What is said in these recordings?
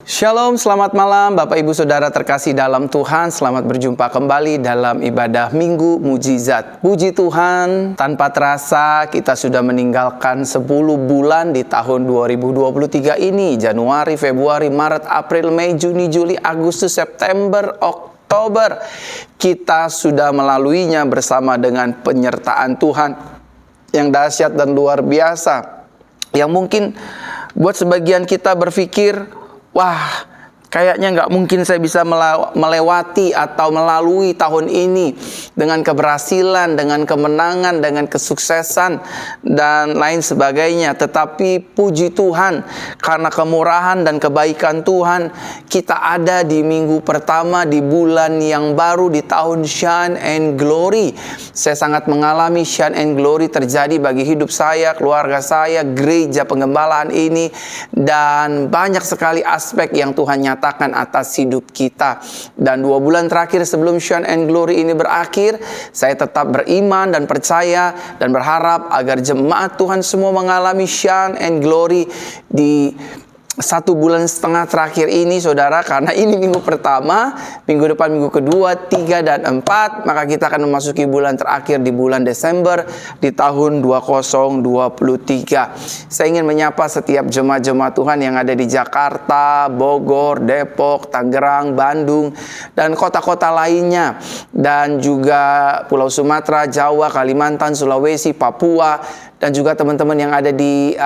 Shalom, selamat malam Bapak Ibu Saudara terkasih dalam Tuhan. Selamat berjumpa kembali dalam ibadah Minggu Mujizat. Puji Tuhan, tanpa terasa kita sudah meninggalkan 10 bulan di tahun 2023 ini. Januari, Februari, Maret, April, Mei, Juni, Juli, Agustus, September, Oktober. Kita sudah melaluinya bersama dengan penyertaan Tuhan yang dahsyat dan luar biasa. Yang mungkin buat sebagian kita berpikir, wah, kayaknya nggak mungkin saya bisa melewati atau melalui tahun ini dengan keberhasilan, dengan kemenangan, dengan kesuksesan, dan lain sebagainya. Tetapi puji Tuhan, karena kemurahan dan kebaikan Tuhan, kita ada di minggu pertama di bulan yang baru di tahun Shine and Glory. Saya sangat mengalami Shine and Glory terjadi bagi hidup saya, keluarga saya, gereja penggembalaan ini, dan banyak sekali aspek yang Tuhan nyatakan atas hidup kita. Dan 2 bulan terakhir sebelum Shine and Glory ini berakhir, saya tetap beriman dan percaya dan berharap agar jemaat Tuhan semua mengalami Shine and Glory di 1 bulan setengah terakhir ini, saudara. Karena ini minggu pertama, minggu depan minggu kedua, 3 dan 4, maka kita akan memasuki bulan terakhir di bulan Desember di tahun 2023. Saya ingin menyapa setiap jemaat-jemaat Tuhan yang ada di Jakarta, Bogor, Depok, Tangerang, Bandung, dan kota-kota lainnya, dan juga Pulau Sumatera, Jawa, Kalimantan, Sulawesi, Papua, dan juga teman-teman yang ada di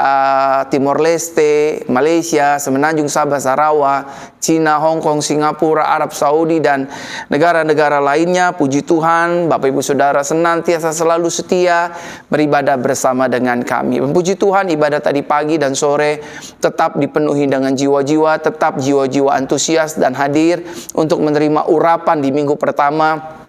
Timor Leste, Malaysia, Semenanjung, Sabah, Sarawak, Cina, Hong Kong, Singapura, Arab Saudi, dan negara-negara lainnya. Puji Tuhan, Bapak Ibu Saudara senantiasa selalu setia beribadah bersama dengan kami. Puji Tuhan, ibadah tadi pagi dan sore tetap dipenuhi dengan jiwa-jiwa, tetap jiwa-jiwa antusias dan hadir untuk menerima urapan di minggu pertama.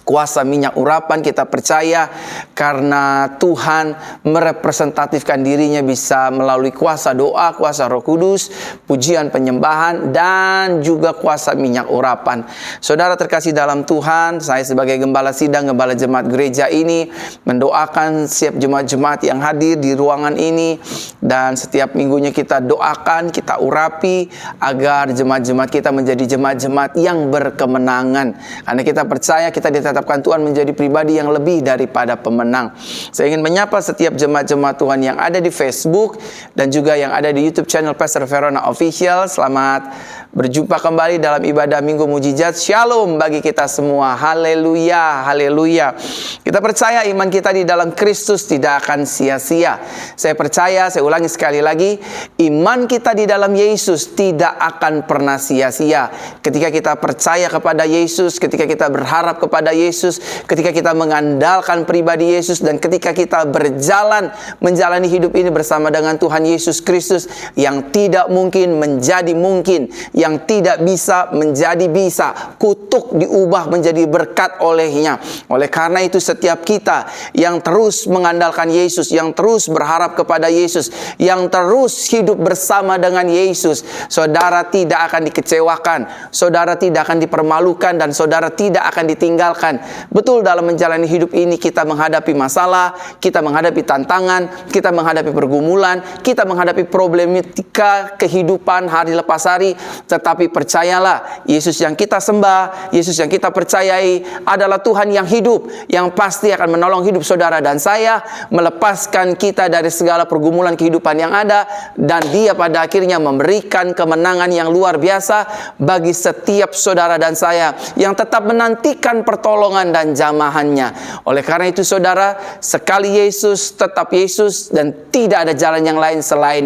Kuasa minyak urapan kita percaya karena Tuhan merepresentatifkan dirinya bisa melalui kuasa doa, kuasa Roh Kudus, pujian penyembahan, dan juga kuasa minyak urapan. Saudara terkasih dalam Tuhan, saya sebagai gembala sidang, gembala jemaat gereja ini mendoakan setiap jemaat-jemaat yang hadir di ruangan ini, dan setiap minggunya kita doakan, kita urapi agar jemaat-jemaat kita menjadi jemaat-jemaat yang berkemenangan. Karena kita percaya kita ditetapkan Tuhan menjadi pribadi yang lebih daripada pemenang. Saya ingin menyapa setiap jemaat-jemaat Tuhan yang ada di Facebook dan juga yang ada di YouTube channel Pastor Verona Official. Selamat berjumpa kembali dalam ibadah Minggu Mujizat. Shalom bagi kita semua. Haleluya, haleluya. Kita percaya iman kita di dalam Kristus tidak akan sia-sia. Saya percaya, saya ulangi sekali lagi, iman kita di dalam Yesus tidak akan pernah sia-sia. Ketika kita percaya kepada Yesus, ketika kita berharap kepada Yesus, ketika kita mengandalkan pribadi Yesus, dan ketika kita berjalan menjalani hidup ini bersama dengan Tuhan Yesus Kristus, yang tidak mungkin menjadi mungkin, yang tidak bisa menjadi bisa, kutuk diubah menjadi berkat olehnya. Oleh karena itu setiap kita yang terus mengandalkan Yesus, yang terus berharap kepada Yesus, yang terus hidup bersama dengan Yesus, saudara tidak akan dikecewakan, saudara tidak akan dipermalukan, dan saudara tidak akan ditinggalkan. Betul, dalam menjalani hidup ini kita menghadapi masalah, kita menghadapi tantangan, kita menghadapi pergumulan, kita menghadapi problematika kehidupan hari lepas hari. Tetapi percayalah, Yesus yang kita sembah, Yesus yang kita percayai adalah Tuhan yang hidup, yang pasti akan menolong hidup saudara dan saya, melepaskan kita dari segala pergumulan kehidupan yang ada, dan Dia pada akhirnya memberikan kemenangan yang luar biasa bagi setiap saudara dan saya yang tetap menantikan pertolongan dan jamahannya. Oleh karena itu saudara, sekali Yesus, tetap Yesus, dan tidak ada jalan yang lain selain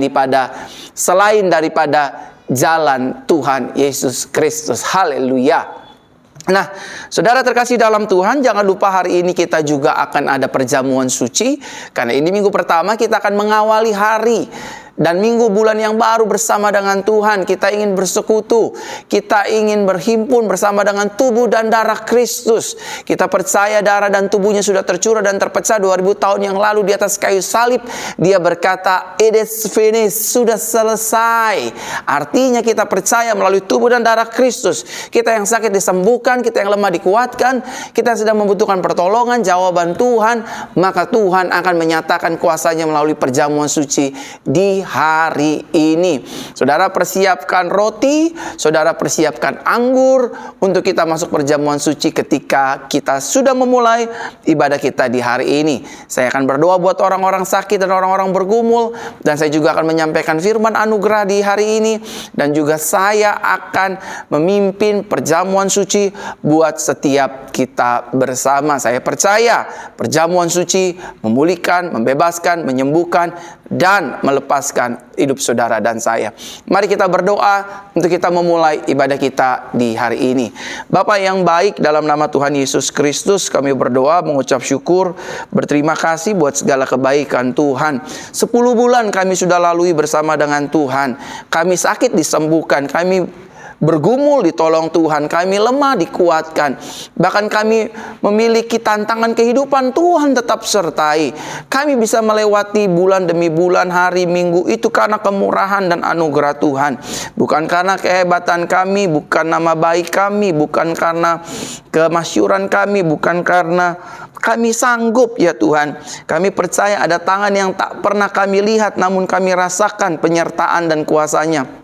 daripada jalan Tuhan Yesus Kristus. Haleluya. Nah, saudara terkasih dalam Tuhan, jangan lupa hari ini kita juga akan ada perjamuan suci. Karena ini minggu pertama, kita akan mengawali hari dan minggu bulan yang baru bersama dengan Tuhan. Kita ingin bersekutu, kita ingin berhimpun bersama dengan tubuh dan darah Kristus. Kita percaya darah dan tubuhnya sudah tercurah dan terpecah 2000 tahun yang lalu di atas kayu salib. Dia berkata, "It is finished," sudah selesai. Artinya kita percaya melalui tubuh dan darah Kristus, kita yang sakit disembuhkan, kita yang lemah dikuatkan, kita yang sedang membutuhkan pertolongan, jawaban Tuhan, maka Tuhan akan menyatakan kuasanya melalui perjamuan suci di hari ini. Saudara persiapkan roti, saudara persiapkan anggur untuk kita masuk perjamuan suci ketika kita sudah memulai ibadah kita di hari ini. Saya akan berdoa buat orang-orang sakit dan orang-orang bergumul, dan saya juga akan menyampaikan firman anugerah di hari ini, dan juga saya akan memimpin perjamuan suci buat setiap kita bersama. Saya percaya perjamuan suci memulihkan, membebaskan, menyembuhkan, dan melepaskan hidup saudara dan saya. Mari kita berdoa untuk kita memulai ibadah kita di hari ini. Bapa yang baik, dalam nama Tuhan Yesus Kristus kami berdoa, mengucap syukur, berterima kasih buat segala kebaikan Tuhan. 10 bulan kami sudah lalui bersama dengan Tuhan. Kami sakit disembuhkan, kami bergumul ditolong Tuhan, kami lemah dikuatkan, bahkan kami memiliki tantangan kehidupan, Tuhan tetap sertai. Kami bisa melewati bulan demi bulan, hari, minggu itu karena kemurahan dan anugerah Tuhan, bukan karena kehebatan kami, bukan nama baik kami, bukan karena kemasyuran kami, bukan karena kami sanggup ya Tuhan. Kami percaya ada tangan yang tak pernah kami lihat, namun kami rasakan penyertaan dan kuasa-Nya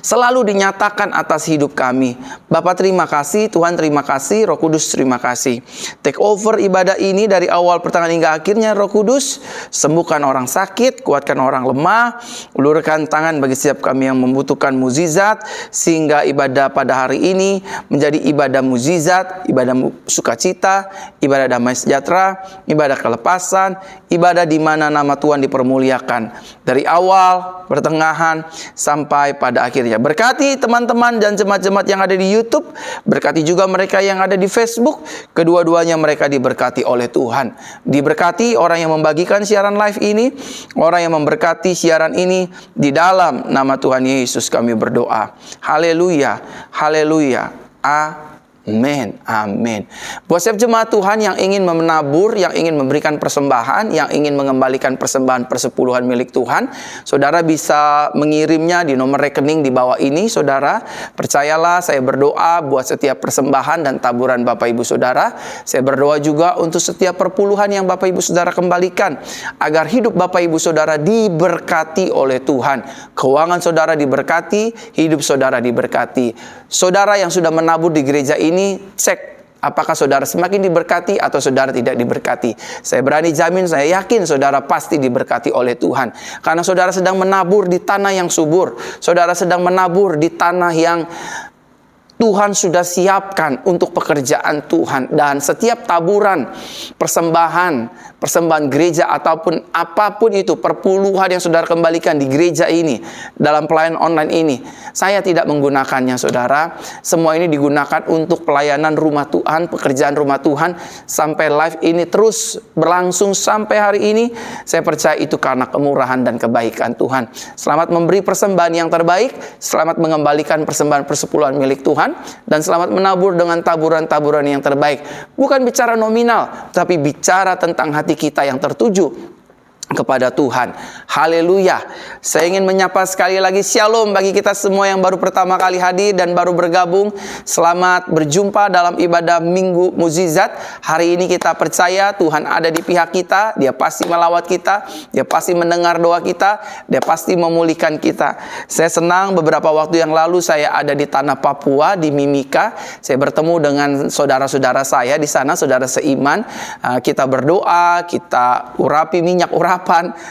selalu dinyatakan atas hidup kami. Bapa terima kasih, Tuhan terima kasih, Roh Kudus terima kasih. Take over ibadah ini dari awal pertengahan hingga akhirnya, Roh Kudus. Sembuhkan orang sakit, kuatkan orang lemah, ulurkan tangan bagi setiap kami yang membutuhkan mukjizat, sehingga ibadah pada hari ini menjadi ibadah mukjizat, ibadah sukacita, ibadah damai sejahtera, ibadah kelepasan, ibadah di mana nama Tuhan dipermuliakan dari awal, pertengahan, sampai pada akhirnya. Berkati teman-teman dan jemaat-jemaat yang ada di YouTube, berkati juga mereka yang ada di Facebook. Kedua-duanya mereka diberkati oleh Tuhan. Diberkati orang yang membagikan siaran live ini, orang yang memberkati siaran ini, di dalam nama Tuhan Yesus kami berdoa. Haleluya, haleluya, amin, amin. Buat setiap jemaat Tuhan yang ingin menabur, yang ingin memberikan persembahan, yang ingin mengembalikan persembahan persepuluhan milik Tuhan, saudara bisa mengirimnya di nomor rekening di bawah ini. Saudara, percayalah, saya berdoa buat setiap persembahan dan taburan Bapak Ibu Saudara. Saya berdoa juga untuk setiap perpuluhan yang Bapak Ibu Saudara kembalikan, agar hidup Bapak Ibu Saudara diberkati oleh Tuhan. Keuangan saudara diberkati, hidup saudara diberkati. Saudara yang sudah menabur di gereja ini, cek apakah saudara semakin diberkati atau saudara tidak diberkati. Saya berani jamin, saya yakin saudara pasti diberkati oleh Tuhan. Karena saudara sedang menabur di tanah yang subur. Saudara sedang menabur di tanah yang Tuhan sudah siapkan untuk pekerjaan Tuhan. Dan setiap taburan, persembahan gereja ataupun apapun itu, perpuluhan yang saudara kembalikan di gereja ini, dalam pelayanan online ini, saya tidak menggunakannya saudara. Semua ini digunakan untuk pelayanan rumah Tuhan, pekerjaan rumah Tuhan, sampai live ini terus berlangsung sampai hari ini. Saya percaya itu karena kemurahan dan kebaikan Tuhan. Selamat memberi persembahan yang terbaik, selamat mengembalikan persembahan persepuluhan milik Tuhan, dan selamat menabur dengan taburan-taburan yang terbaik. Bukan bicara nominal, tapi bicara tentang hati kita yang tertuju kepada Tuhan. Haleluya. Saya ingin menyapa sekali lagi shalom bagi kita semua yang baru pertama kali hadir dan baru bergabung. Selamat berjumpa dalam ibadah Minggu Mukjizat. Hari ini kita percaya Tuhan ada di pihak kita. Dia pasti melawat kita, Dia pasti mendengar doa kita, Dia pasti memulihkan kita. Saya senang beberapa waktu yang lalu saya ada di tanah Papua, di Mimika. Saya bertemu dengan saudara-saudara saya di sana, saudara seiman. Kita berdoa, kita urapi minyak urapan,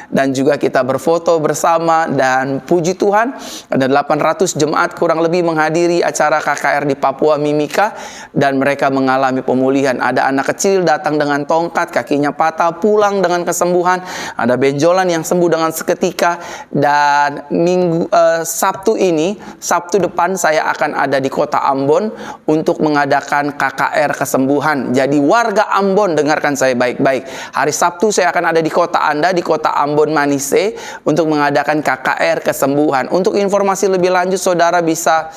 dan juga kita berfoto bersama. Dan puji Tuhan, ada 800 jemaat kurang lebih menghadiri acara KKR di Papua Mimika, dan mereka mengalami pemulihan. Ada anak kecil datang dengan tongkat, kakinya patah, pulang dengan kesembuhan. Ada benjolan yang sembuh dengan seketika. Dan Sabtu ini, Sabtu depan saya akan ada di kota Ambon untuk mengadakan KKR kesembuhan. Jadi warga Ambon, dengarkan saya baik-baik. Hari Sabtu saya akan ada di kota Anda, di kota Ambon Manise, untuk mengadakan KKR kesembuhan. Untuk informasi lebih lanjut, saudara bisa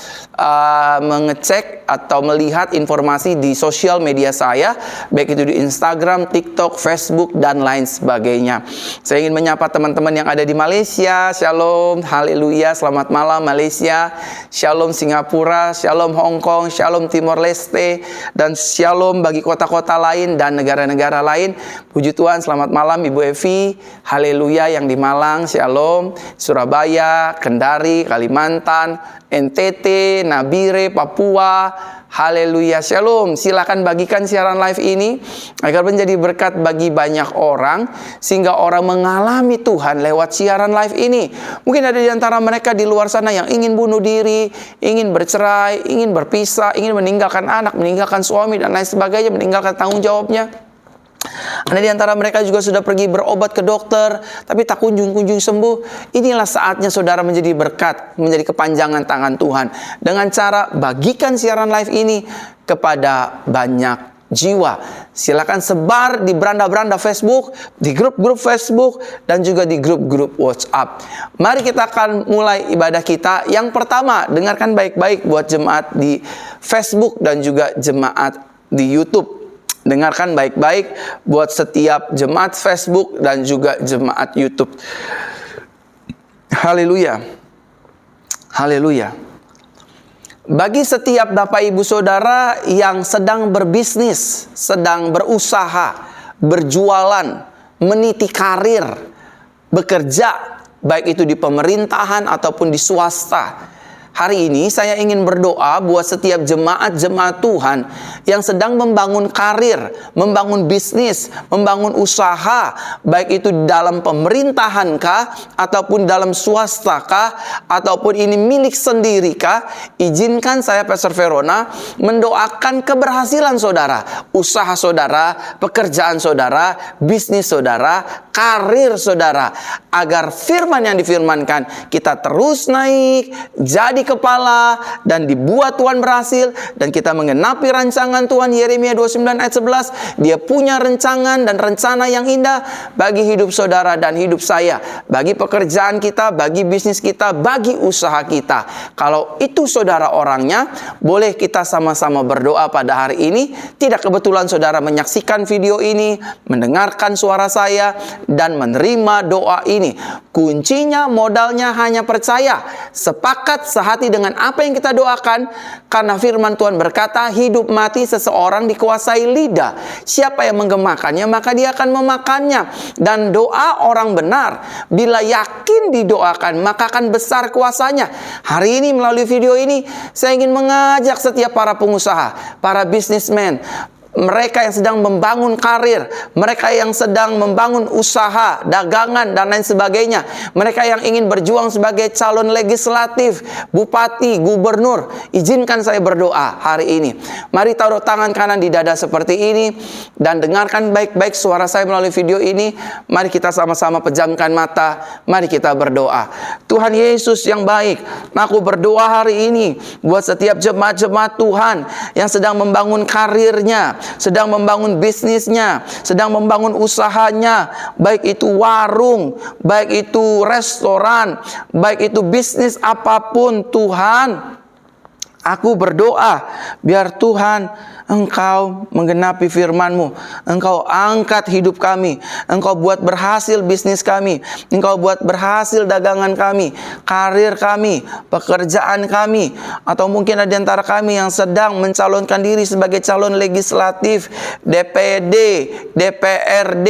mengecek atau melihat informasi di sosial media saya, baik itu di Instagram, TikTok, Facebook, dan lain sebagainya. Saya ingin menyapa teman-teman yang ada di Malaysia. Shalom, haleluya, selamat malam Malaysia. Shalom Singapura, shalom Hong Kong, shalom Timor Leste, dan shalom bagi kota-kota lain dan negara-negara lain. Puji Tuhan, selamat malam Ibu Evi. Haleluya yang di Malang, shalom. Surabaya, Kendari, Kalimantan, NTT, Nabire, Papua. Haleluya, shalom. Silakan bagikan siaran live ini agar menjadi berkat bagi banyak orang, sehingga orang mengalami Tuhan lewat siaran live ini. Mungkin ada di antara mereka di luar sana yang ingin bunuh diri, ingin bercerai, ingin berpisah, ingin meninggalkan anak, meninggalkan suami, dan lain sebagainya, meninggalkan tanggung jawabnya. Ada di antara mereka juga sudah pergi berobat ke dokter, tapi tak kunjung-kunjung sembuh. Inilah saatnya saudara menjadi berkat, menjadi kepanjangan tangan Tuhan, dengan cara bagikan siaran live ini kepada banyak jiwa. Silakan sebar di beranda-beranda Facebook, di grup-grup Facebook, dan juga di grup-grup WhatsApp. Mari kita akan mulai ibadah kita. Yang pertama, dengarkan baik-baik buat jemaat di Facebook dan juga jemaat di YouTube. Dengarkan baik-baik buat setiap jemaat Facebook dan juga jemaat YouTube. Haleluya. Haleluya. Bagi setiap Bapak Ibu Saudara yang sedang berbisnis, sedang berusaha, berjualan, meniti karir, bekerja, baik itu di pemerintahan ataupun di swasta, hari ini saya ingin berdoa buat setiap jemaat-jemaat Tuhan yang sedang membangun karir, membangun bisnis, membangun usaha, baik itu dalam pemerintahan kah, ataupun dalam swasta kah, ataupun ini milik sendiri kah. Izinkan saya, Pastor Verona, mendoakan keberhasilan saudara, usaha saudara, pekerjaan saudara, bisnis saudara, karir saudara, agar firman yang difirmankan kita terus naik, jadi kepala, dan dibuat Tuhan berhasil, dan kita mengenapi rancangan Tuhan. Yeremia 29 ayat 11, Dia punya rancangan dan rencana yang indah bagi hidup saudara dan hidup saya, bagi pekerjaan kita, bagi bisnis kita, bagi usaha kita. Kalau itu saudara orangnya, boleh kita sama-sama berdoa pada hari ini. Tidak kebetulan saudara menyaksikan video ini, mendengarkan suara saya, dan menerima doa ini. Kuncinya, modalnya hanya percaya, sepakat sehati dengan apa yang kita doakan, karena firman Tuhan berkata, hidup mati seseorang dikuasai lidah. Siapa yang menggemakannya, maka dia akan memakannya. Dan doa orang benar, bila yakin didoakan, maka akan besar kuasanya. Hari ini melalui video ini, saya ingin mengajak setiap para pengusaha, para bisnismen, mereka yang sedang membangun karir, mereka yang sedang membangun usaha, dagangan, dan lain sebagainya, mereka yang ingin berjuang sebagai calon legislatif, bupati, gubernur, izinkan saya berdoa hari ini. Mari taruh tangan kanan di dada seperti ini, dan dengarkan baik-baik suara saya melalui video ini. Mari kita sama-sama pejamkan mata, mari kita berdoa. Tuhan Yesus yang baik, aku berdoa hari ini buat setiap jemaat-jemaat Tuhan yang sedang membangun karirnya, sedang membangun bisnisnya, sedang membangun usahanya, baik itu warung, baik itu restoran, baik itu bisnis apapun. Tuhan, aku berdoa biar Tuhan Engkau menggenapi firman-Mu, Engkau angkat hidup kami, Engkau buat berhasil bisnis kami, Engkau buat berhasil dagangan kami, karir kami, pekerjaan kami, atau mungkin ada di antara kami yang sedang mencalonkan diri sebagai calon legislatif, DPD, DPRD,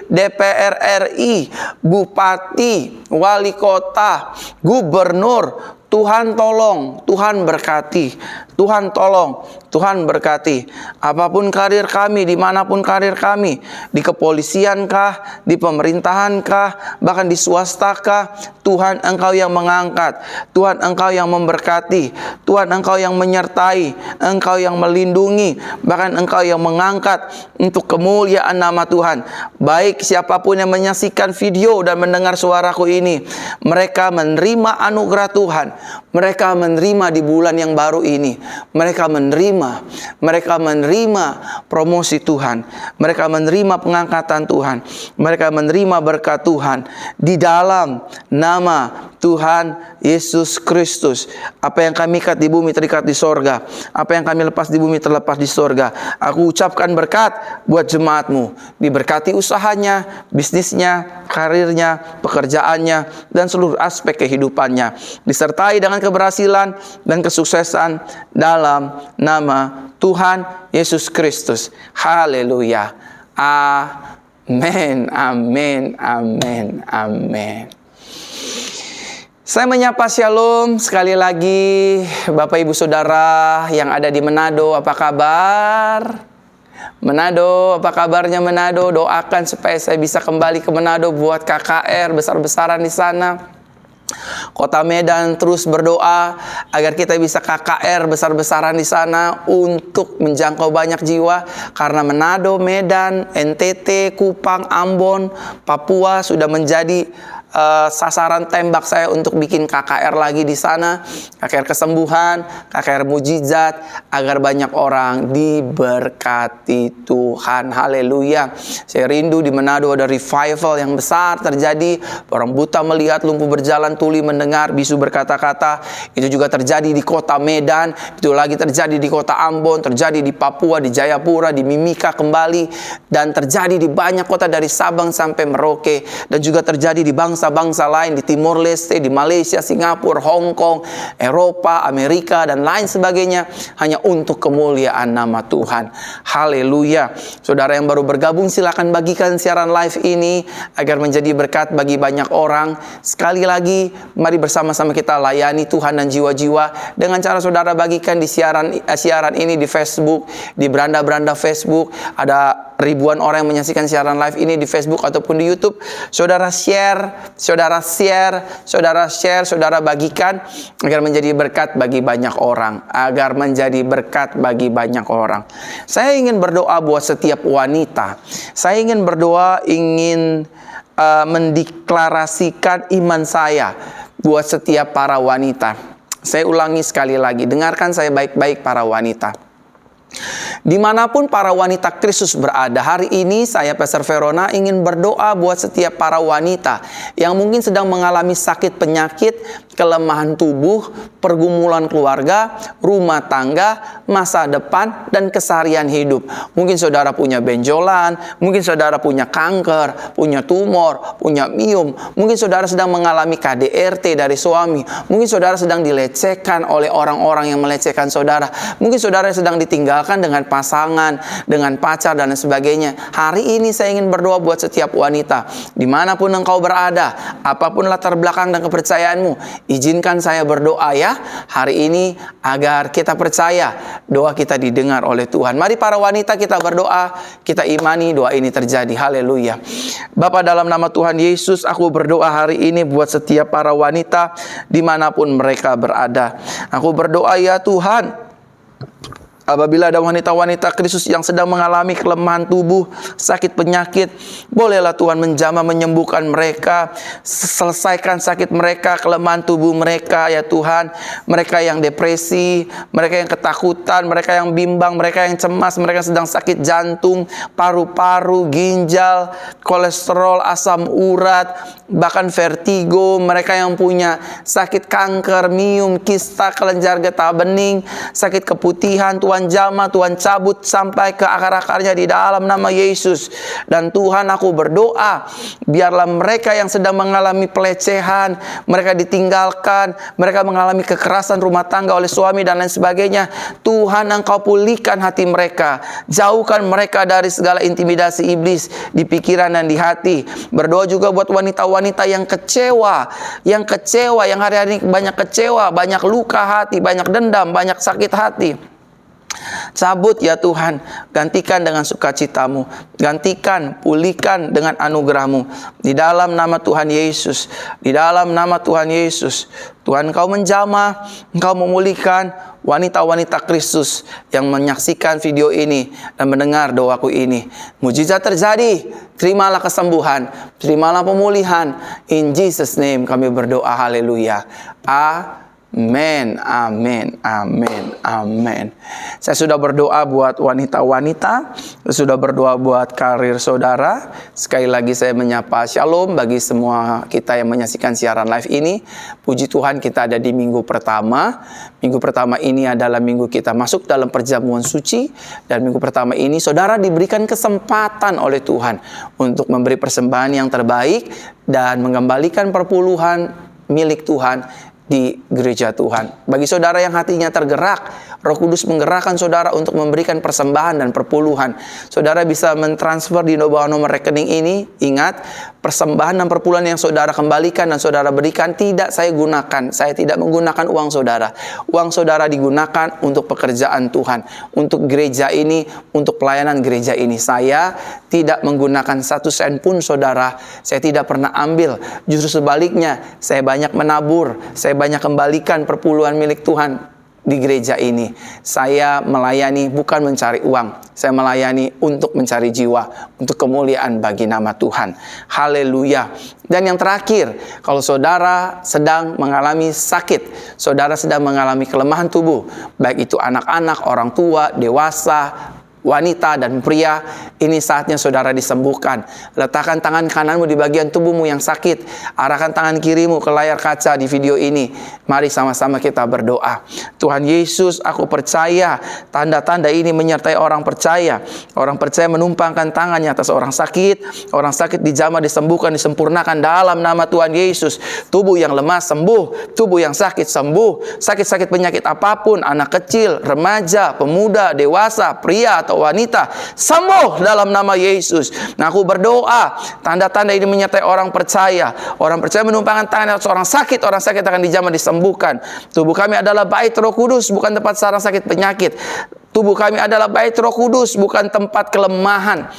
DPR RI, bupati, wali kota, gubernur. Tuhan tolong, Tuhan berkati, Tuhan tolong, Tuhan berkati. Apapun karir kami, dimanapun karir kami, di kepolisian kah, di pemerintahan kah, bahkan di swasta kah, Tuhan Engkau yang mengangkat, Tuhan Engkau yang memberkati, Tuhan Engkau yang menyertai, Engkau yang melindungi, bahkan Engkau yang mengangkat untuk kemuliaan nama Tuhan. Baik siapapun yang menyaksikan video dan mendengar suaraku ini, mereka menerima anugerah Tuhan, Mereka menerima di bulan yang baru ini. Mereka menerima promosi Tuhan. Mereka menerima pengangkatan Tuhan. Mereka menerima berkat Tuhan di dalam nama Tuhan Yesus Kristus. Apa yang kami ikat di bumi terikat di sorga. Apa yang kami lepas di bumi terlepas di sorga. Aku ucapkan berkat buat jemaatmu. Diberkati usahanya, bisnisnya, karirnya, pekerjaannya, dan seluruh aspek kehidupannya. Disertai dengan keberhasilan dan kesuksesan dalam nama Tuhan Yesus Kristus. Haleluya. Amin, amin, amin, amin. Saya menyapa shalom sekali lagi Bapak Ibu Saudara yang ada di Manado, apa kabar? Manado, apa kabarnya Manado? Doakan supaya saya bisa kembali ke Manado buat KKR besar-besaran di sana. Kota Medan terus berdoa agar kita bisa KKR besar-besaran di sana untuk menjangkau banyak jiwa, karena Manado, Medan, NTT, Kupang, Ambon, Papua sudah menjadi sasaran tembak saya untuk bikin KKR lagi di sana, KKR kesembuhan, KKR mujizat, agar banyak orang diberkati Tuhan. Haleluya. Saya rindu di Manado ada revival yang besar terjadi. Orang buta melihat, lumpuh berjalan, tuli mendengar, bisu berkata-kata. Itu juga terjadi di kota Medan, itu lagi terjadi di kota Ambon, terjadi di Papua, di Jayapura, di Mimika kembali, dan terjadi di banyak kota dari Sabang sampai Merauke, dan juga terjadi di bangsa lain di Timor Leste, di Malaysia, Singapura, Hong Kong, Eropa, Amerika, dan lain sebagainya, hanya untuk kemuliaan nama Tuhan. Haleluya. Saudara yang baru bergabung, silakan bagikan siaran live ini agar menjadi berkat bagi banyak orang. Sekali lagi, mari bersama-sama kita layani Tuhan dan jiwa-jiwa dengan cara saudara bagikan di siaran ini di Facebook, di beranda-beranda Facebook. Ada ribuan orang yang menyaksikan siaran live ini di Facebook ataupun di YouTube. Saudara share, saudara bagikan agar menjadi berkat bagi banyak orang, Saya ingin berdoa buat setiap wanita. Saya ingin berdoa, ingin mendeklarasikan iman saya buat setiap para wanita. Saya ulangi sekali lagi, dengarkan saya baik-baik para wanita. Dimanapun para wanita Kristus berada, hari ini saya Pastor Verona ingin berdoa buat setiap para wanita yang mungkin sedang mengalami sakit penyakit, kelemahan tubuh, pergumulan keluarga, rumah tangga, masa depan, dan keseharian hidup. Mungkin saudara punya benjolan, mungkin saudara punya kanker, punya tumor, punya miom, mungkin saudara sedang mengalami KDRT dari suami, mungkin saudara sedang dilecehkan oleh orang-orang yang melecehkan saudara, mungkin saudara sedang ditinggalkan dengan pasangan, dengan pacar, dan sebagainya. Hari ini saya ingin berdoa buat setiap wanita, dimanapun engkau berada, apapun latar belakang dan kepercayaanmu, izinkan saya berdoa ya hari ini agar kita percaya doa kita didengar oleh Tuhan. Mari para wanita kita berdoa, kita imani doa ini terjadi. Haleluya. Bapa, dalam nama Tuhan Yesus, aku berdoa hari ini buat setiap para wanita dimanapun mereka berada. Aku berdoa ya Tuhan, apabila ada wanita-wanita Kristus yang sedang mengalami kelemahan tubuh, sakit penyakit, bolehlah Tuhan menjamah, menyembuhkan mereka, selesaikan sakit mereka, kelemahan tubuh mereka ya Tuhan. Mereka yang depresi, mereka yang ketakutan, mereka yang bimbang, mereka yang cemas, mereka yang sedang sakit jantung, paru-paru, ginjal, kolesterol, asam urat, bahkan vertigo, mereka yang punya sakit kanker, miom, kista, kelenjar getah bening, sakit keputihan, Tuhan jamah, Tuhan cabut sampai ke akar-akarnya di dalam nama Yesus. Dan Tuhan, aku berdoa, biarlah mereka yang sedang mengalami pelecehan, mereka ditinggalkan, mereka mengalami kekerasan rumah tangga oleh suami dan lain sebagainya, Tuhan Engkau pulihkan hati mereka, jauhkan mereka dari segala intimidasi iblis di pikiran dan di hati. Berdoa juga buat wanita-wanita yang kecewa, yang hari-hari banyak kecewa, banyak luka hati, banyak dendam, banyak sakit hati. Cabut ya Tuhan, gantikan dengan sukacitamu, gantikan, pulihkan dengan anugerahmu. Di dalam nama Tuhan Yesus, di dalam nama Tuhan Yesus, Tuhan Engkau menjamah, Engkau memulihkan wanita-wanita Kristus yang menyaksikan video ini dan mendengar doaku ini. Mujizat terjadi, terimalah kesembuhan, terimalah pemulihan. In Jesus name kami berdoa, haleluya. Amin, amin, amin, amin. Saya sudah berdoa buat wanita-wanita, sudah berdoa buat karir saudara. Sekali lagi saya menyapa shalom bagi semua kita yang menyaksikan siaran live ini. Puji Tuhan, kita ada di minggu pertama. Minggu pertama ini adalah minggu kita masuk dalam perjamuan suci. Dan minggu pertama ini saudara diberikan kesempatan oleh Tuhan untuk memberi persembahan yang terbaik dan mengembalikan perpuluhan milik Tuhan di gereja Tuhan. Bagi saudara yang hatinya tergerak, Roh Kudus menggerakkan saudara untuk memberikan persembahan dan perpuluhan. Saudara bisa mentransfer di bawah nomor rekening ini. Ingat, persembahan dan perpuluhan yang saudara kembalikan dan saudara berikan tidak saya gunakan. Saya tidak menggunakan uang saudara. Uang saudara digunakan untuk pekerjaan Tuhan, untuk gereja ini, untuk pelayanan gereja ini. Saya tidak menggunakan 1 sen pun saudara. Saya tidak pernah ambil. Justru sebaliknya, saya banyak menabur. Saya banyak kembalikan perpuluhan milik Tuhan di gereja ini. Saya melayani bukan mencari uang. Saya melayani untuk mencari jiwa, untuk kemuliaan bagi nama Tuhan. Haleluya. Dan yang terakhir, kalau saudara sedang mengalami sakit, saudara sedang mengalami kelemahan tubuh, baik itu anak-anak, orang tua, dewasa, wanita dan pria, ini saatnya saudara disembuhkan. Letakkan tangan kananmu di bagian tubuhmu yang sakit. Arahkan tangan kirimu ke layar kaca di video ini. Mari sama-sama kita berdoa. Tuhan Yesus, aku percaya tanda-tanda ini menyertai orang percaya. Orang percaya menumpangkan tangannya atas orang sakit. Orang sakit dijamah, disembuhkan, disempurnakan dalam nama Tuhan Yesus. Tubuh yang lemah sembuh. Tubuh yang sakit sembuh. Sakit-sakit penyakit apapun, anak kecil, remaja, pemuda, dewasa, pria atau wanita, sembuh dalam nama Yesus. Nah, aku berdoa, tanda-tanda ini menyertai orang percaya. Orang percaya menumpangkan tangan atas orang sakit akan dijamah, disembuhkan. Tubuh kami adalah bait Roh Kudus, bukan tempat sarang sakit penyakit. Tubuh kami adalah bait Roh Kudus, bukan tempat kelemahan,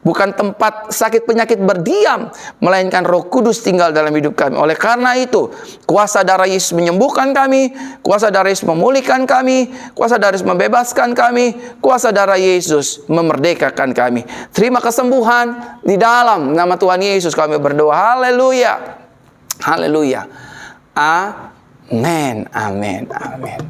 bukan tempat sakit penyakit berdiam, melainkan Roh Kudus tinggal dalam hidup kami. Oleh karena itu, kuasa darah Yesus menyembuhkan kami, kuasa darah Yesus memulihkan kami, kuasa darah Yesus membebaskan kami, kuasa darah Yesus memerdekakan kami. Terima kesembuhan di dalam nama Tuhan Yesus kami berdoa. Haleluya. Haleluya. Amin. Amin. Amin.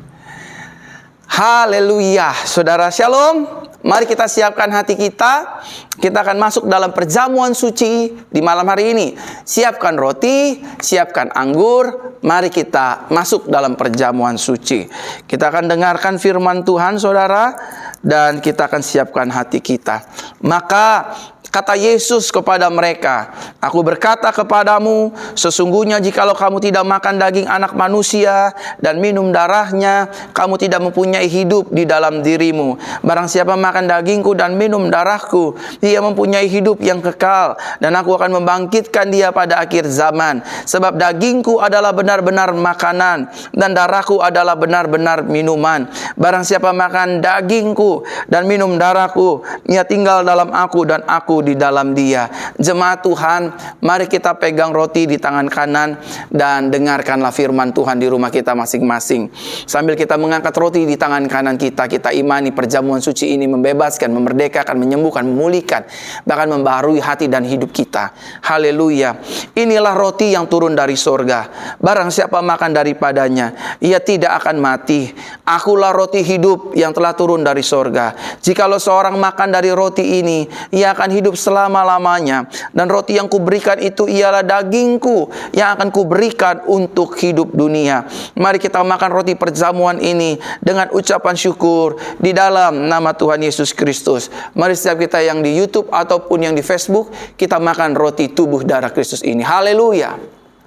Haleluya. Saudara shalom. Mari kita siapkan hati kita. Kita akan masuk dalam perjamuan suci di malam hari ini. Siapkan roti, siapkan anggur. Mari kita masuk dalam perjamuan suci. Kita akan dengarkan firman Tuhan, saudara, dan kita akan siapkan hati kita. Maka kata Yesus kepada mereka, aku berkata kepadamu, sesungguhnya jikalau kamu tidak makan daging anak manusia dan minum darahnya, kamu tidak mempunyai hidup di dalam dirimu. Barang siapa makan dagingku dan minum darahku, dia mempunyai hidup yang kekal, dan aku akan membangkitkan dia pada akhir zaman. Sebab dagingku adalah benar-benar makanan, dan darahku adalah benar-benar minuman. Barang siapa makan dagingku dan minum darahku, ia tinggal dalam aku dan aku di dalam dia. Jemaat Tuhan, mari kita pegang roti di tangan kanan dan dengarkanlah firman Tuhan di rumah kita masing-masing. Sambil kita mengangkat roti di tangan kanan kita, kita imani perjamuan suci ini membebaskan, memerdekakan, menyembuhkan, memulihkan, bahkan membaharui hati dan hidup kita. Haleluya. Inilah roti yang turun dari sorga. Barang siapa makan daripadanya, ia tidak akan mati. Akulah roti hidup yang telah turun dari sorga. Jikalau seorang makan dari roti ini, ia akan hidup selama-lamanya. Dan roti yang kuberikan itu ialah dagingku yang akan kuberikan untuk hidup dunia. Mari kita makan roti perjamuan ini dengan ucapan syukur di dalam nama Tuhan Yesus Kristus. Mari setiap kita yang di YouTube ataupun yang di Facebook, kita makan roti tubuh darah Kristus ini. Haleluya.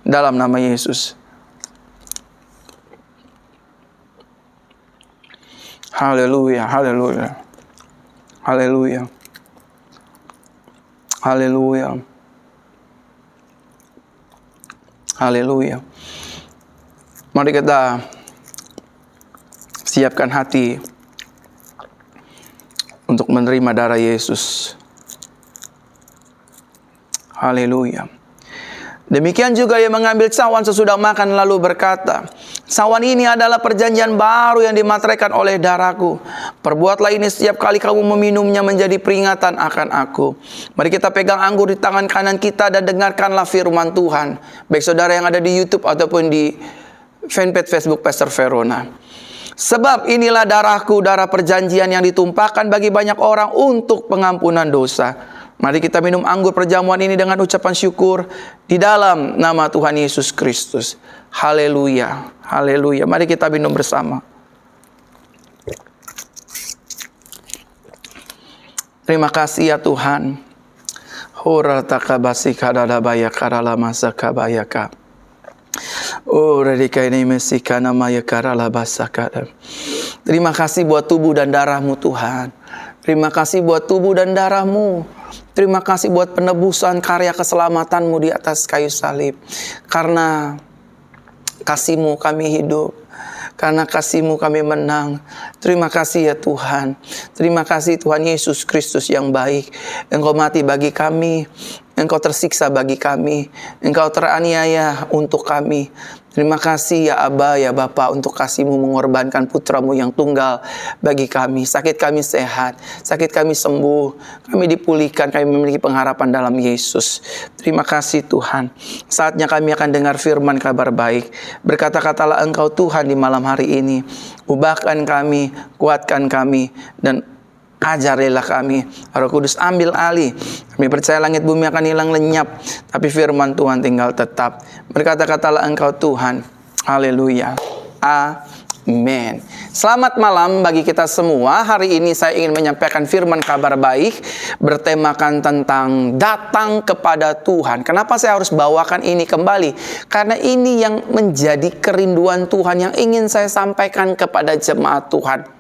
Dalam nama Yesus. Haleluya, haleluya. Haleluya. Haleluya. Haleluya. Mari kita siapkan hati untuk menerima darah Yesus. Haleluya. Demikian juga ia mengambil cawan sesudah makan lalu berkata, cawan ini adalah perjanjian baru yang dimateraikan oleh darahku. Perbuatlah ini setiap kali kamu meminumnya menjadi peringatan akan aku. Mari kita pegang anggur di tangan kanan kita dan dengarkanlah firman Tuhan. Baik saudara yang ada di YouTube ataupun di fanpage Facebook Pastor Verona. Sebab inilah darahku, darah perjanjian yang ditumpahkan bagi banyak orang untuk pengampunan dosa. Mari kita minum anggur perjamuan ini dengan ucapan syukur di dalam nama Tuhan Yesus Kristus. Haleluya, haleluya. Mari kita minum bersama. Terima kasih ya Tuhan. Hora takabasi kadalabaya karalamasa kabayaka. Terima kasih buat tubuh dan darahmu Tuhan. Terima kasih buat tubuh dan darahmu. Terima kasih buat penebusan karya keselamatanmu di atas kayu salib. Karena kasih-Mu kami hidup. Karena kasih-Mu kami menang. Terima kasih ya Tuhan. Terima kasih Tuhan Yesus Kristus yang baik. Engkau mati bagi kami. Engkau tersiksa bagi kami. Engkau teraniaya untuk kami. Terima kasih ya Aba, ya Bapa, untuk kasih-Mu mengorbankan putra-Mu yang tunggal bagi kami. Sakit kami sehat, sakit kami sembuh, kami dipulihkan, kami memiliki pengharapan dalam Yesus. Terima kasih Tuhan. Saatnya kami akan dengar firman kabar baik. Berkata-katalah Engkau Tuhan di malam hari ini. Ubahkan kami, kuatkan kami, dan ajarilah kami. Roh Kudus ambil alih. Kami percaya langit bumi akan hilang lenyap, tapi firman Tuhan tinggal tetap. Berkata-katalah Engkau Tuhan. Haleluya. Amin. Selamat malam bagi kita semua. Hari ini saya ingin menyampaikan firman kabar baik bertemakan tentang datang kepada Tuhan. Kenapa saya harus bawakan ini kembali? Karena ini yang menjadi kerinduan Tuhan yang ingin saya sampaikan kepada jemaat Tuhan.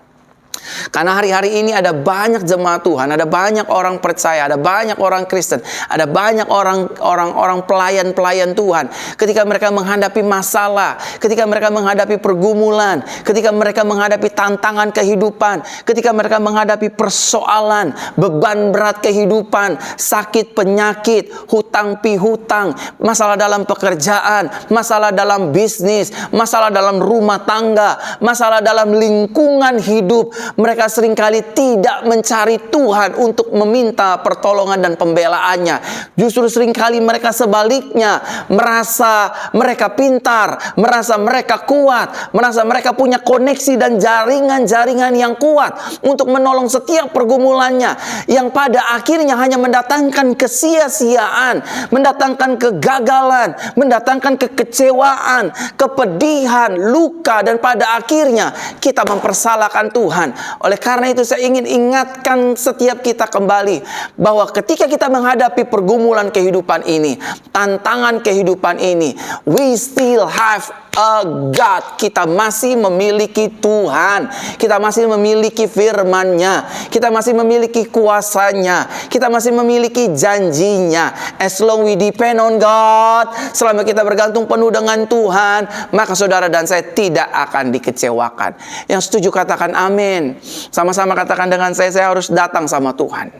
Karena hari-hari ini ada banyak jemaat Tuhan, ada banyak orang percaya, ada banyak orang Kristen, ada banyak orang pelayan-pelayan Tuhan. Ketika mereka menghadapi masalah, ketika mereka menghadapi pergumulan, ketika mereka menghadapi tantangan kehidupan, ketika mereka menghadapi persoalan, beban berat kehidupan, sakit, penyakit, hutang pihutang, masalah dalam pekerjaan, masalah dalam bisnis, masalah dalam rumah tangga, masalah dalam lingkungan hidup. Mereka seringkali tidak mencari Tuhan untuk meminta pertolongan dan pembelaannya. Justru seringkali mereka sebaliknya merasa mereka pintar, merasa mereka kuat, merasa mereka punya koneksi dan jaringan-jaringan yang kuat untuk menolong setiap pergumulannya, yang pada akhirnya hanya mendatangkan kesia-siaan, mendatangkan kegagalan, mendatangkan kekecewaan, kepedihan, luka, dan pada akhirnya kita mempersalahkan Tuhan. Oleh karena itu saya ingin ingatkan setiap kita kembali bahwa ketika kita menghadapi pergumulan kehidupan ini, tantangan kehidupan ini, we still have a God. Kita masih memiliki Tuhan. Kita masih memiliki firman-Nya. Kita masih memiliki kuasanya. Kita masih memiliki janjinya. As long we depend on God, selama kita bergantung penuh dengan Tuhan, maka saudara dan saya tidak akan dikecewakan. Yang setuju katakan amin. Sama-sama katakan dengan saya harus datang sama Tuhan.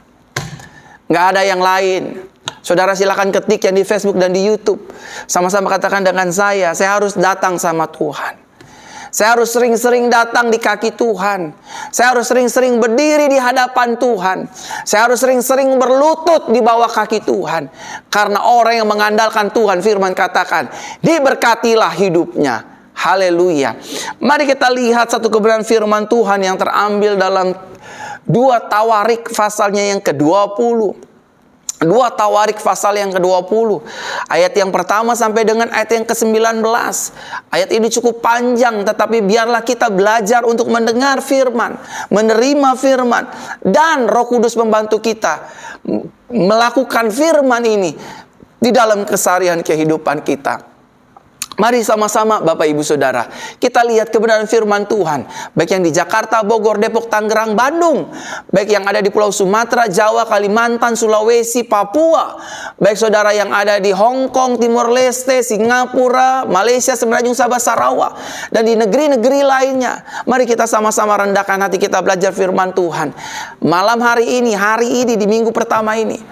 Nggak ada yang lain. Saudara silakan ketik yang di Facebook dan di YouTube. Sama-sama katakan dengan saya harus datang sama Tuhan. Saya harus sering-sering datang di kaki Tuhan. Saya harus sering-sering berdiri di hadapan Tuhan. Saya harus sering-sering berlutut di bawah kaki Tuhan. Karena orang yang mengandalkan Tuhan, firman katakan, diberkatilah hidupnya. Haleluya. Mari kita lihat satu kebenaran firman Tuhan yang terambil dalam 2 Tawarik pasalnya yang ke-20. 2 Tawarik pasal yang ke-20. Ayat yang pertama sampai dengan ayat yang ke-19. Ayat ini cukup panjang, tetapi biarlah kita belajar untuk mendengar firman, menerima firman, dan Roh Kudus membantu kita melakukan firman ini di dalam keseharian kehidupan kita. Mari sama-sama Bapak Ibu Saudara, kita lihat kebenaran firman Tuhan. Baik yang di Jakarta, Bogor, Depok, Tangerang, Bandung. Baik yang ada di Pulau Sumatera, Jawa, Kalimantan, Sulawesi, Papua. Baik saudara yang ada di Hong Kong, Timor Leste, Singapura, Malaysia, Semenanjung, Sabah, Sarawak. Dan di negeri-negeri lainnya. Mari kita sama-sama rendahkan hati kita belajar firman Tuhan. Malam hari ini di minggu pertama ini,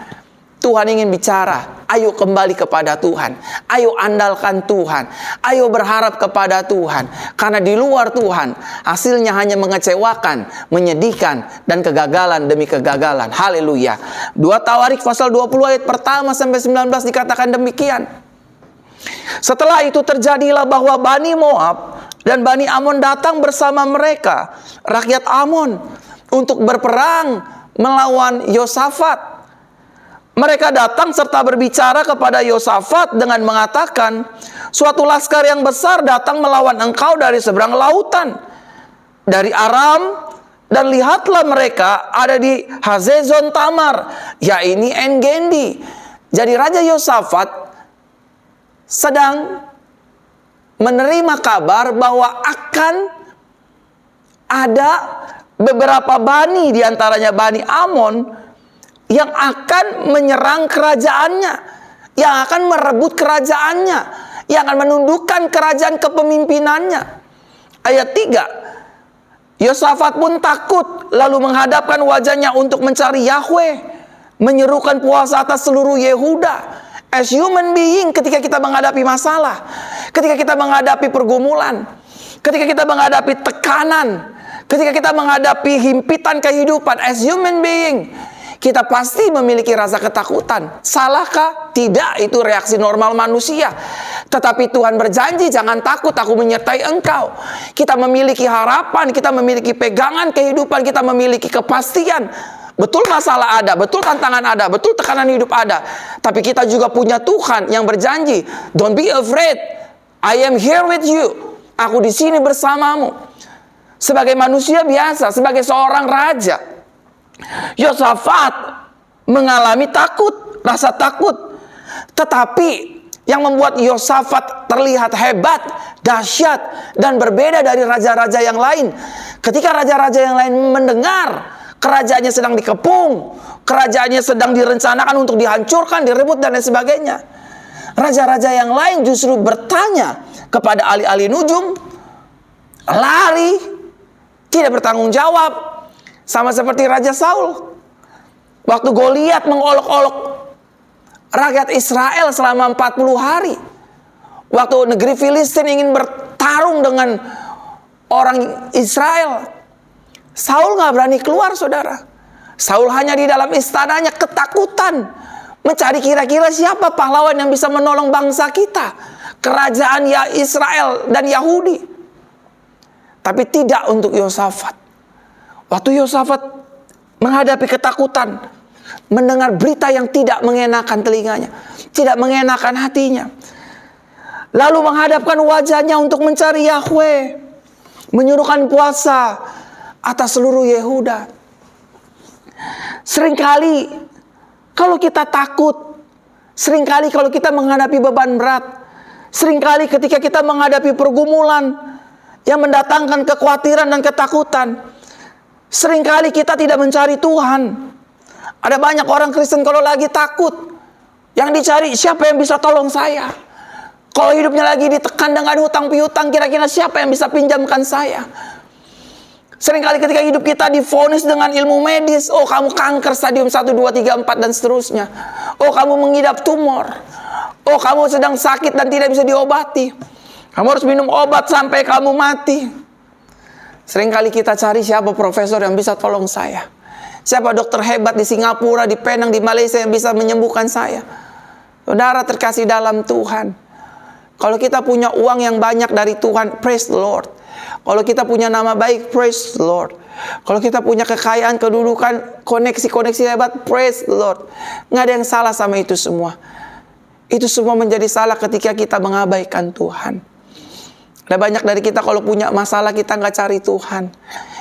Tuhan ingin bicara. Ayo kembali kepada Tuhan. Ayo andalkan Tuhan. Ayo berharap kepada Tuhan. Karena di luar Tuhan, hasilnya hanya mengecewakan, menyedihkan, dan kegagalan demi kegagalan. Haleluya. 2 Tawarik pasal 20 ayat pertama sampai 19 dikatakan demikian. Setelah itu terjadilah bahwa Bani Moab dan Bani Amon datang bersama mereka, rakyat Amon, untuk berperang melawan Yosafat. Mereka datang serta berbicara kepada Yosafat dengan mengatakan, suatu laskar yang besar datang melawan engkau dari seberang lautan, dari Aram, dan lihatlah mereka ada di Hazezon Tamar, yaitu En-Gendi. Jadi Raja Yosafat sedang menerima kabar bahwa akan ada beberapa bani, diantaranya Bani Amon, yang akan menyerang kerajaannya, yang akan merebut kerajaannya, yang akan menundukkan kerajaan kepemimpinannya. Ayat 3, Yosafat pun takut, lalu menghadapkan wajahnya untuk mencari Yahweh, menyerukan puasa atas seluruh Yehuda. As human being, ketika kita menghadapi masalah, ketika kita menghadapi pergumulan, ketika kita menghadapi tekanan, ketika kita menghadapi himpitan kehidupan, as human being, kita pasti memiliki rasa ketakutan. Salahkah? Tidak, itu reaksi normal manusia. Tetapi Tuhan berjanji, jangan takut, aku menyertai engkau. Kita memiliki harapan, kita memiliki pegangan kehidupan, kita memiliki kepastian. Betul masalah ada, betul tantangan ada, betul tekanan hidup ada. Tapi kita juga punya Tuhan yang berjanji, don't be afraid, I am here with you. Aku di sini bersamamu. Sebagai manusia biasa, sebagai seorang raja, Yosafat mengalami takut, rasa takut. Tetapi yang membuat Yosafat terlihat hebat, dahsyat, dan berbeda dari raja-raja yang lain, ketika raja-raja yang lain mendengar kerajaannya sedang dikepung, kerajaannya sedang direncanakan untuk dihancurkan, direbut, dan lain sebagainya, raja-raja yang lain justru bertanya kepada ahli-ahli nujum, lari, tidak bertanggung jawab. Sama seperti Raja Saul. Waktu Goliat mengolok-olok rakyat Israel selama 40 hari. Waktu negeri Filistin ingin bertarung dengan orang Israel, Saul gak berani keluar, saudara. Saul hanya di dalam istananya ketakutan, mencari kira-kira siapa pahlawan yang bisa menolong bangsa kita, kerajaan ya Israel dan Yahudi. Tapi tidak untuk Yosafat. Waktu Yosafat menghadapi ketakutan, mendengar berita yang tidak mengenakan telinganya, tidak mengenakan hatinya, lalu menghadapkan wajahnya untuk mencari Yahweh, menyuruhkan puasa atas seluruh Yehuda. Seringkali kalau kita takut, seringkali kalau kita menghadapi beban berat, seringkali ketika kita menghadapi pergumulan yang mendatangkan kekhawatiran dan ketakutan, seringkali kita tidak mencari Tuhan. Ada banyak orang Kristen kalau lagi takut, yang dicari siapa yang bisa tolong saya. Kalau hidupnya lagi ditekan dengan hutang piutang, kira-kira siapa yang bisa pinjamkan saya. Seringkali ketika hidup kita divonis dengan ilmu medis, oh kamu kanker stadium 1, 2, 3, 4 dan seterusnya. Oh kamu mengidap tumor. Oh kamu sedang sakit dan tidak bisa diobati. Kamu harus minum obat sampai kamu mati. Seringkali kita cari siapa profesor yang bisa tolong saya. Siapa dokter hebat di Singapura, di Penang, di Malaysia yang bisa menyembuhkan saya. Saudara terkasih dalam Tuhan, kalau kita punya uang yang banyak dari Tuhan, praise the Lord. Kalau kita punya nama baik, praise the Lord. Kalau kita punya kekayaan, kedudukan, koneksi-koneksi hebat, praise the Lord. Nggak ada yang salah sama itu semua. Itu semua menjadi salah ketika kita mengabaikan Tuhan. Ada banyak dari kita kalau punya masalah kita nggak cari Tuhan.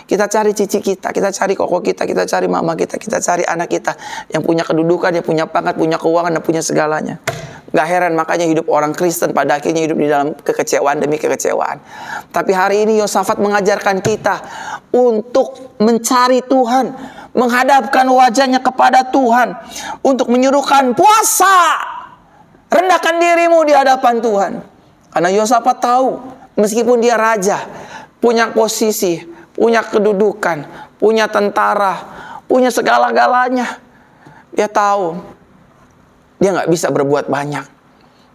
Kita cari cici kita cari koko kita cari mama kita cari anak kita. Yang punya kedudukan, yang punya pangkat, punya keuangan, dan punya segalanya. Gak heran makanya hidup orang Kristen pada akhirnya hidup di dalam kekecewaan demi kekecewaan. Tapi hari ini Yosafat mengajarkan kita untuk mencari Tuhan, menghadapkan wajahnya kepada Tuhan, untuk menyuruhkan puasa, rendahkan dirimu di hadapan Tuhan. Karena Yosafat tahu, meskipun dia raja, punya posisi, punya kedudukan, punya tentara, punya segala-galanya, dia tahu dia nggak bisa berbuat banyak.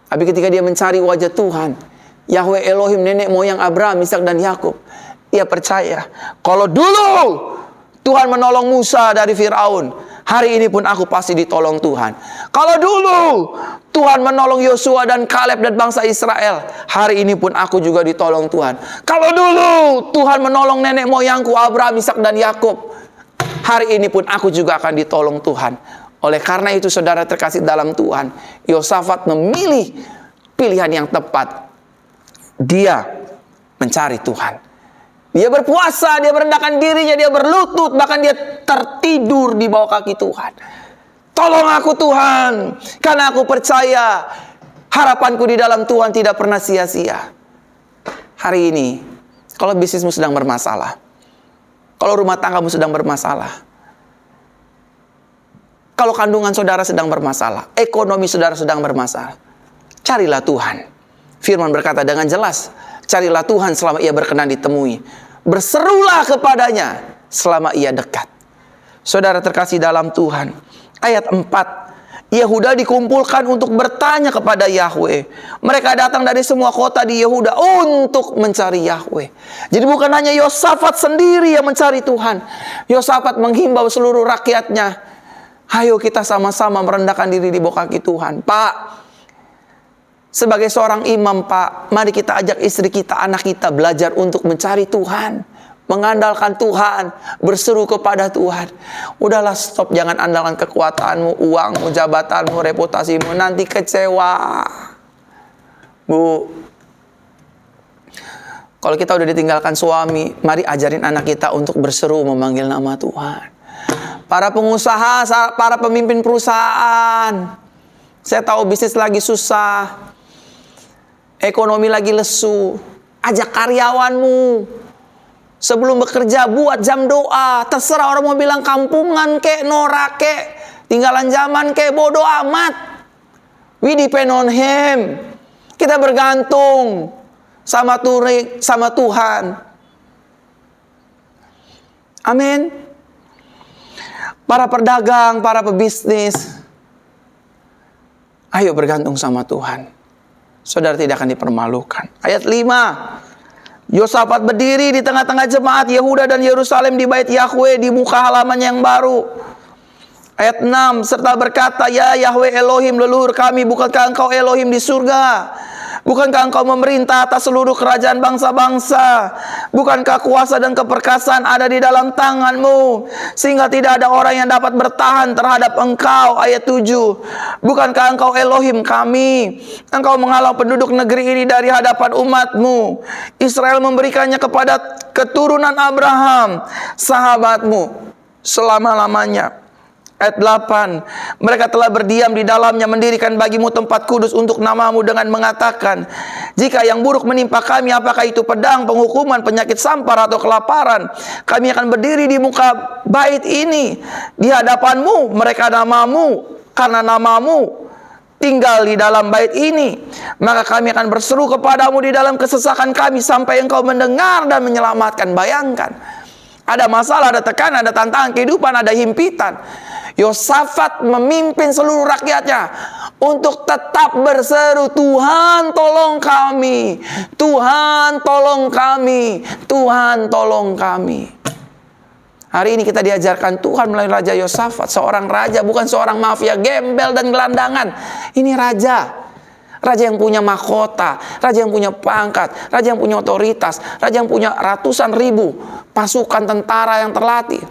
Tapi ketika dia mencari wajah Tuhan, Yahweh Elohim nenek moyang Abraham, Ishak dan Yakub, dia percaya kalau dulu Tuhan menolong Musa dari Firaun, hari ini pun aku pasti ditolong Tuhan. Kalau dulu Tuhan menolong Yosua dan Kaleb dan bangsa Israel, hari ini pun aku juga ditolong Tuhan. Kalau dulu Tuhan menolong nenek moyangku Abraham, Ishak dan Yakub, hari ini pun aku juga akan ditolong Tuhan. Oleh karena itu saudara terkasih dalam Tuhan, Yosafat memilih pilihan yang tepat. Dia mencari Tuhan. Dia berpuasa, dia merendahkan dirinya, dia berlutut, bahkan dia tertidur di bawah kaki Tuhan. Tolong aku Tuhan, karena aku percaya harapanku di dalam Tuhan tidak pernah sia-sia. Hari ini, kalau bisnismu sedang bermasalah, kalau rumah tanggamu sedang bermasalah, kalau kandungan saudara sedang bermasalah, ekonomi saudara sedang bermasalah, carilah Tuhan. Firman berkata dengan jelas, carilah Tuhan selama ia berkenan ditemui. Berserulah kepadanya selama ia dekat. Saudara terkasih dalam Tuhan, ayat 4, Yehuda dikumpulkan untuk bertanya kepada Yahweh. Mereka datang dari semua kota di Yehuda untuk mencari Yahweh. Jadi bukan hanya Yosafat sendiri yang mencari Tuhan. Yosafat menghimbau seluruh rakyatnya, ayo kita sama-sama merendahkan diri di bawah kaki Tuhan. Pak, sebagai seorang imam, Pak, mari kita ajak istri kita, anak kita belajar untuk mencari Tuhan, mengandalkan Tuhan, berseru kepada Tuhan. Udahlah, stop, jangan andalkan kekuatanmu, uangmu, jabatanmu, reputasimu, nanti kecewa. Bu, kalau kita udah ditinggalkan suami, mari ajarin anak kita untuk berseru memanggil nama Tuhan. Para pengusaha, para pemimpin perusahaan, saya tahu bisnis lagi susah, ekonomi lagi lesu. Ajak karyawanmu sebelum bekerja buat jam doa. Terserah orang mau bilang kampungan kek, norak kek, tinggalan zaman kek, bodoh amat. We depend on Him. Kita bergantung sama Tuhan. Amin. Para pedagang, para pebisnis, ayo bergantung sama Tuhan. Saudara tidak akan dipermalukan. Ayat 5. Yosafat berdiri di tengah-tengah jemaat Yehuda dan Yerusalem di bait Yahweh di muka halaman yang baru. Ayat 6. Serta berkata, ya Yahweh Elohim leluhur kami, bukankah engkau Elohim di surga? Bukankah engkau memerintah atas seluruh kerajaan bangsa-bangsa? Bukankah kuasa dan keperkasaan ada di dalam tanganmu, sehingga tidak ada orang yang dapat bertahan terhadap engkau? Ayat 7. Bukankah engkau Elohim kami? Engkau menghalau penduduk negeri ini dari hadapan umatmu. Israel memberikannya kepada keturunan Abraham, sahabatmu, selama-lamanya. Ayat 8. Mereka telah berdiam di dalamnya, mendirikan bagimu tempat kudus untuk namamu dengan mengatakan, jika yang buruk menimpa kami, apakah itu pedang, penghukuman, penyakit sampar, atau kelaparan, kami akan berdiri di muka bait ini di hadapanmu, mereka namamu, karena namamu tinggal di dalam bait ini. Maka kami akan berseru kepadamu di dalam kesesakan kami sampai engkau mendengar dan menyelamatkan. Bayangkan, ada masalah, ada tekanan, ada tantangan kehidupan, ada himpitan. Yosafat memimpin seluruh rakyatnya untuk tetap berseru, Tuhan tolong kami, Tuhan tolong kami, Tuhan tolong kami. Hari ini kita diajarkan Tuhan melalui Raja Yosafat, seorang raja, bukan seorang mafia gembel dan gelandangan. Ini raja, raja yang punya mahkota, raja yang punya pangkat, raja yang punya otoritas, raja yang punya ratusan ribu pasukan tentara yang terlatih.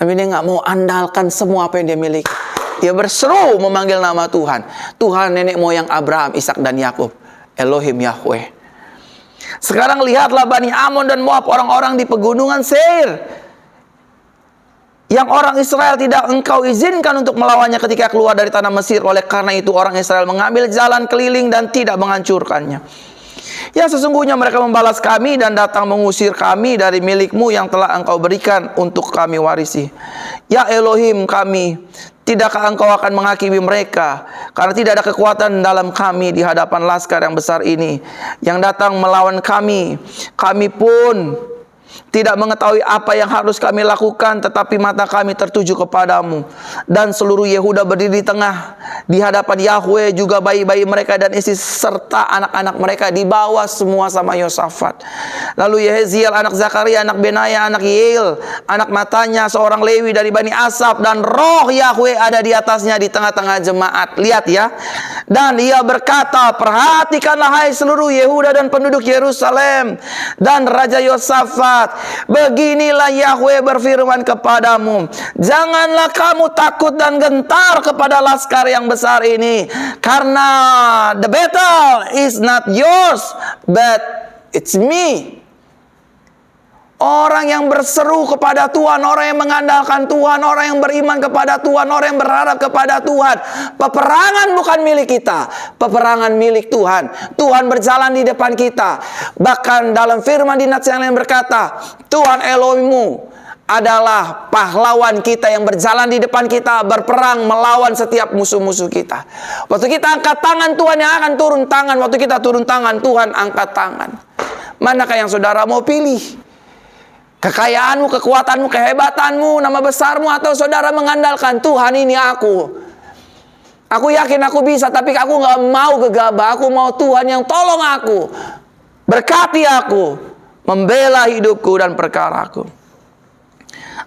Tapi dia nggak mau andalkan semua apa yang dia miliki. Dia berseru memanggil nama Tuhan. Tuhan nenek moyang Abraham, Ishak dan Yakub, Elohim Yahweh. Sekarang lihatlah Bani Amon dan Moab, orang-orang di pegunungan Seir, yang orang Israel tidak engkau izinkan untuk melawannya ketika keluar dari tanah Mesir. Oleh karena itu orang Israel mengambil jalan keliling dan tidak menghancurkannya. Ya, sesungguhnya mereka membalas kami dan datang mengusir kami dari milikmu yang telah engkau berikan untuk kami warisi. Ya Elohim kami, tidakkah engkau akan menghakimi mereka? Karena tidak ada kekuatan dalam kami di hadapan laskar yang besar ini yang datang melawan kami. Kami pun tidak mengetahui apa yang harus kami lakukan, tetapi mata kami tertuju kepadamu. Dan seluruh Yehuda berdiri di tengah di hadapan Yahweh, juga bayi-bayi mereka dan istri serta anak-anak mereka dibawa semua sama Yosafat. Lalu Yeheziel anak Zakaria, anak Benaya, anak Yeiel, anak Matanya, seorang Lewi dari Bani Asaf, dan roh Yahweh ada di atasnya di tengah-tengah jemaat. Lihat ya. Dan ia berkata, perhatikanlah hai seluruh Yehuda dan penduduk Yerusalem dan Raja Yosafat, beginilah Yahweh berfirman kepadamu, janganlah kamu takut dan gentar kepada laskar yang besar ini, karena the battle is not yours, but it's me. Orang yang berseru kepada Tuhan, orang yang mengandalkan Tuhan, orang yang beriman kepada Tuhan, orang yang berharap kepada Tuhan. Peperangan bukan milik kita, peperangan milik Tuhan. Tuhan berjalan di depan kita. Bahkan dalam firman di Nats yang lain berkata, Tuhan Elohimmu adalah pahlawan kita yang berjalan di depan kita, berperang melawan setiap musuh-musuh kita. Waktu kita angkat tangan, Tuhan yang akan turun tangan. Waktu kita turun tangan, Tuhan angkat tangan. Manakah yang saudara mau pilih? Kekayaanmu, kekuatanmu, kehebatanmu, nama besarmu, atau saudara mengandalkan Tuhan ini aku. Aku yakin aku bisa, tapi aku gak mau gegabah. Aku mau Tuhan yang tolong aku, berkati aku, membela hidupku dan perkaraku.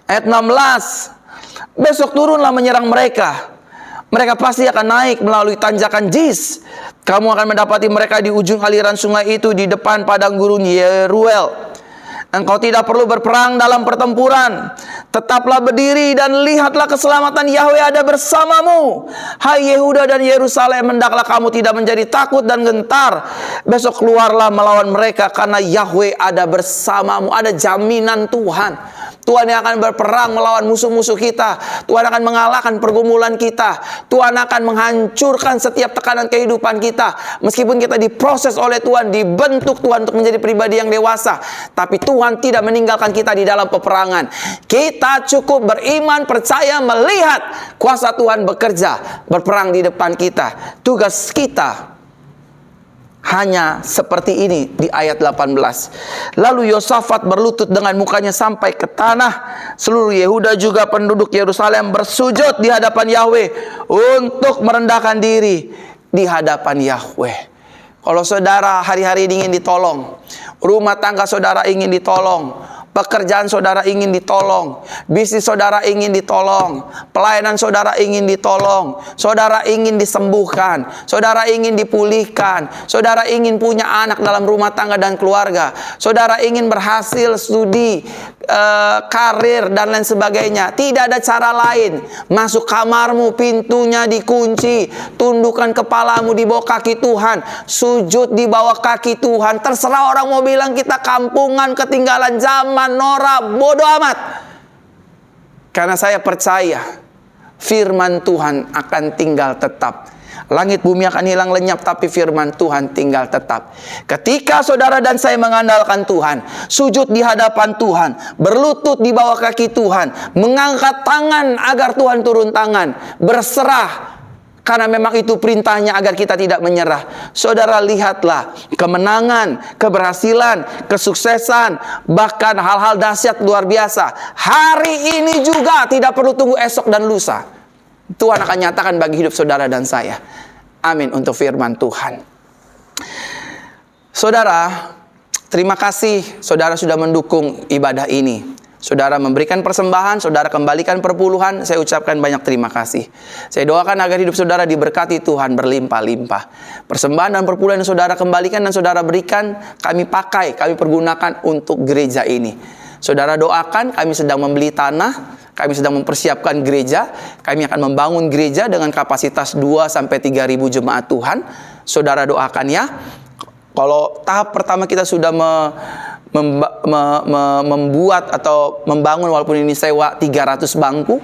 Ayat 16, besok turunlah menyerang mereka. Mereka pasti akan naik melalui tanjakan Jis. Kamu akan mendapati mereka di ujung aliran sungai itu, di depan padang gurun Yeruel. Engkau tidak perlu berperang dalam pertempuran. Tetaplah berdiri dan lihatlah keselamatan Yahweh ada bersamamu. Hai Yehuda dan Yerusalem, hendaklah kamu tidak menjadi takut dan gentar. Besok keluarlah melawan mereka, karena Yahweh ada bersamamu. Ada jaminan Tuhan. Tuhan yang akan berperang melawan musuh-musuh kita. Tuhan akan mengalahkan pergumulan kita. Tuhan akan menghancurkan setiap tekanan kehidupan kita. Meskipun kita diproses oleh Tuhan, dibentuk Tuhan untuk menjadi pribadi yang dewasa, tapi Tuhan tidak meninggalkan kita di dalam peperangan. Kita cukup beriman, percaya, melihat kuasa Tuhan bekerja, berperang di depan kita. Tugas kita hanya seperti ini di ayat 18. Lalu Yosafat berlutut dengan mukanya sampai ke tanah. Seluruh Yehuda juga penduduk Yerusalem bersujud di hadapan Yahweh untuk merendahkan diri di hadapan Yahweh. Kalau saudara hari-hari ini ingin ditolong, rumah tangga saudara ingin ditolong, pekerjaan saudara ingin ditolong, bisnis saudara ingin ditolong, pelayanan saudara ingin ditolong, saudara ingin disembuhkan, saudara ingin dipulihkan, saudara ingin punya anak dalam rumah tangga dan keluarga, saudara ingin berhasil studi, karir dan lain sebagainya. Tidak ada cara lain. Masuk kamarmu, pintunya dikunci, tundukkan kepalamu di bawah kaki Tuhan, sujud di bawah kaki Tuhan. Terserah orang mau bilang kita kampungan, ketinggalan zaman, norak, bodoh amat. Karena saya percaya firman Tuhan akan tinggal tetap. Langit bumi akan hilang lenyap, tapi firman Tuhan tinggal tetap. Ketika saudara dan saya mengandalkan Tuhan, sujud di hadapan Tuhan, berlutut di bawah kaki Tuhan, mengangkat tangan agar Tuhan turun tangan, berserah, karena memang itu perintahnya agar kita tidak menyerah. Saudara, lihatlah kemenangan, keberhasilan, kesuksesan, bahkan hal-hal dahsyat luar biasa. Hari ini juga, tidak perlu tunggu esok dan lusa. Tuhan akan nyatakan bagi hidup saudara dan saya. Amin untuk firman Tuhan. Saudara, terima kasih saudara sudah mendukung ibadah ini. Saudara memberikan persembahan, saudara kembalikan perpuluhan, saya ucapkan banyak terima kasih. Saya doakan agar hidup saudara diberkati Tuhan berlimpah-limpah. Persembahan dan perpuluhan yang saudara kembalikan dan saudara berikan, kami pakai, kami pergunakan untuk gereja ini. Saudara doakan, kami sedang membeli tanah, kami sedang mempersiapkan gereja. Kami akan membangun gereja dengan kapasitas 2-3 ribu jemaat Tuhan. Saudara doakan ya. Kalau tahap pertama kita sudah membuat atau membangun, walaupun ini sewa 300 bangku,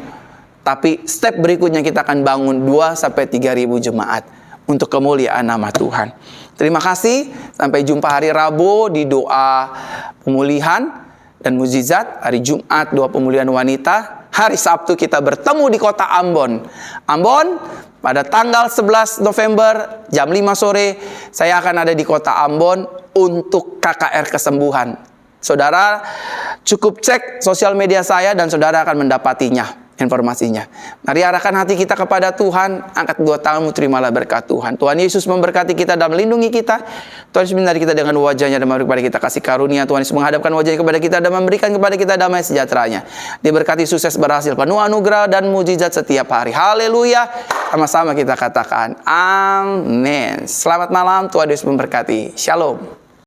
tapi step berikutnya kita akan bangun 2-3 ribu jemaat untuk kemuliaan nama Tuhan. Terima kasih. Sampai jumpa hari Rabu di doa pemulihan dan mukjizat. Hari Jumat doa pemulihan wanita. Hari Sabtu kita bertemu di kota Ambon. Ambon, pada tanggal 11 November jam 5 sore, saya akan ada di kota Ambon untuk KKR kesembuhan. Saudara cukup cek sosial media saya dan saudara akan mendapatinya, informasinya. Mari arahkan hati kita kepada Tuhan, angkat dua tanganmu, terimalah berkat Tuhan. Tuhan Yesus memberkati kita dan melindungi kita. Tuhan Yesus menyinari kita dengan wajahnya dan memberi kepada kita kasih karunia. Tuhan Yesus menghadapkan wajahnya kepada kita dan memberikan kepada kita damai sejahteranya. Diberkati, sukses, berhasil, penuh anugerah dan mujizat setiap hari. Haleluya. Sama-sama kita katakan amin. Selamat malam, Tuhan Yesus memberkati. Shalom.